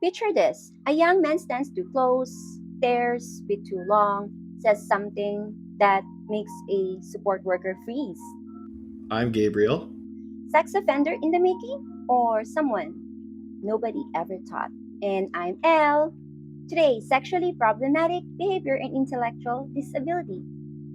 Picture this. A young man stands too close, stares bit too long, says something that makes a support worker freeze. I'm Gabriel. Sex offender in the making? Or someone nobody ever taught? And I'm Elle. Today, sexually problematic behavior and intellectual disability.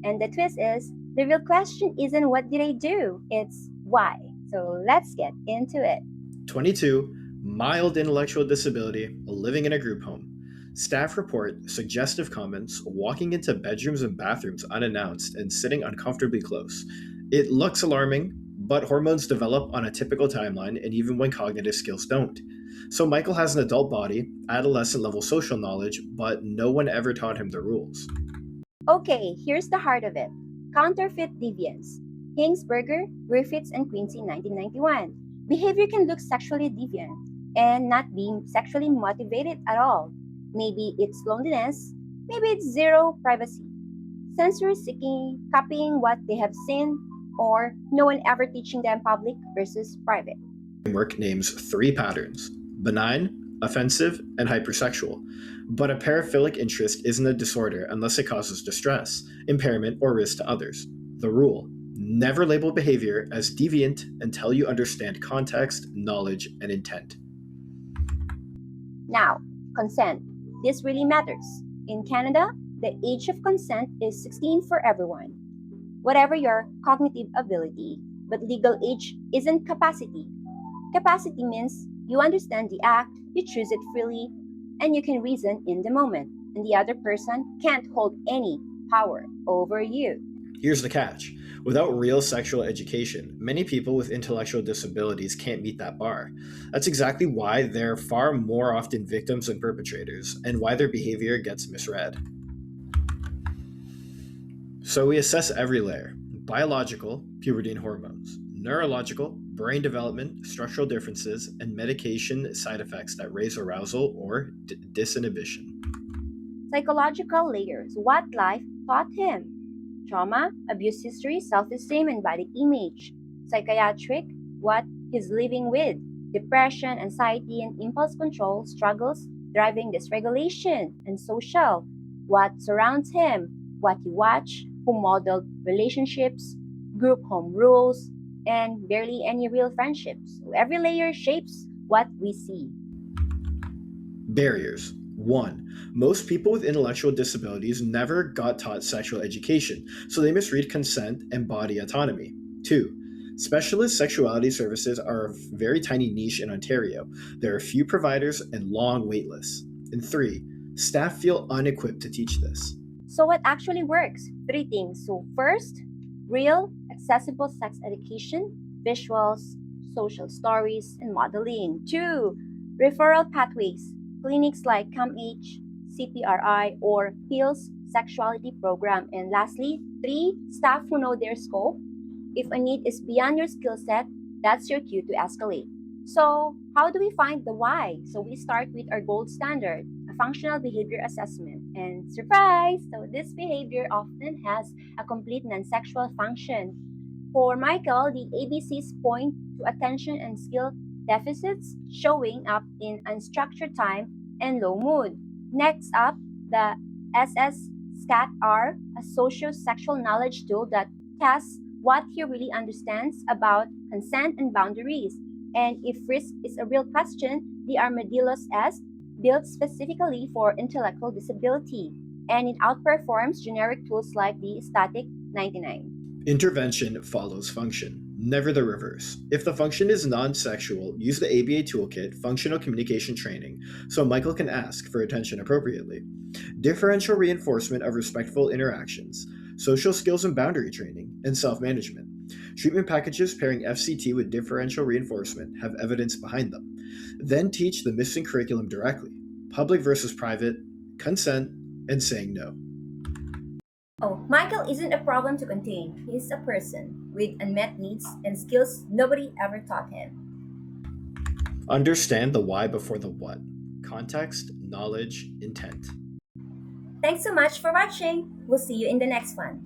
And the twist is, the real question isn't what did I do? It's why. So let's get into it. 22, mild intellectual disability, living in a group home. Staff report suggestive comments, walking into bedrooms and bathrooms unannounced, and sitting uncomfortably close. It looks alarming, but hormones develop on a typical timeline, and even when cognitive skills don't. So Michael has an adult body, adolescent level social knowledge, but no one ever taught him the rules. Okay, here's the heart of it. Counterfeit deviance. Hingsberger, Griffiths, and Quincy 1991. Behavior can look sexually deviant and not be sexually motivated at all. Maybe it's loneliness, maybe it's zero privacy. Sensory seeking, copying what they have seen, or no one ever teaching them public versus private. Framework names 3 patterns: benign, offensive, and hypersexual. But a paraphilic interest isn't a disorder unless it causes distress, impairment, or risk to others. The rule: never label behavior as deviant until you understand context, knowledge, and intent. Now, consent. This really matters. In Canada, the age of consent is 16 for everyone, whatever your cognitive ability, but legal age isn't capacity. Capacity means you understand the act, you choose it freely, and you can reason in the moment, and the other person can't hold any power over you. Here's the catch. Without real sexual education, many people with intellectual disabilities can't meet that bar. That's exactly why they're far more often victims than perpetrators, and why their behavior gets misread. So we assess every layer: biological, puberty and hormones; neurological, brain development, structural differences, and medication side effects that raise arousal or disinhibition. Psychological layers. What life taught him. Trauma, abuse history, self-esteem, and body image. Psychiatric, what he's living with. Depression, anxiety, and impulse control struggles driving dysregulation. And social, what surrounds him, what he watched, who modeled relationships, group home rules, and barely any real friendships. So every layer shapes what we see. Barriers. 1. Most people with intellectual disabilities never got taught sexual education, so they misread consent and body autonomy. 2. Specialist sexuality services are a very tiny niche in Ontario. There are few providers and long wait lists. And 3. Staff feel unequipped to teach this. So what actually works? 3 things. So first, real, accessible sex education, visuals, social stories, and modeling. 2, referral pathways, clinics like CAMH, CPRI, or PILS sexuality program. And lastly, 3, staff who know their scope. If a need is beyond your skill set, that's your cue to escalate. So how do we find the why? So we start with our gold standard, a functional behavior assessment. And surprise! So this behavior often has a complete non-sexual function. For Michael, the ABCs point to attention and skill deficits showing up in unstructured time and low mood. Next up, the SSKAAT-R, a socio-sexual knowledge tool that tests what he really understands about consent and boundaries. And if risk is a real question, the ARMIDILO-S, built specifically for intellectual disability, and it outperforms generic tools like the Static 99. Intervention follows function, never the reverse. If the function is non-sexual, use the ABA toolkit, Functional Communication Training, so Michael can ask for attention appropriately. Differential reinforcement of respectful interactions, social skills and boundary training, and self-management. Treatment packages pairing FCT with differential reinforcement have evidence behind them. Then teach the missing curriculum directly: public versus private, consent, and saying no. Oh, Michael isn't a problem to contain. He's a person with unmet needs and skills nobody ever taught him. Understand the why before the what. Context, knowledge, intent. Thanks so much for watching. We'll see you in the next one.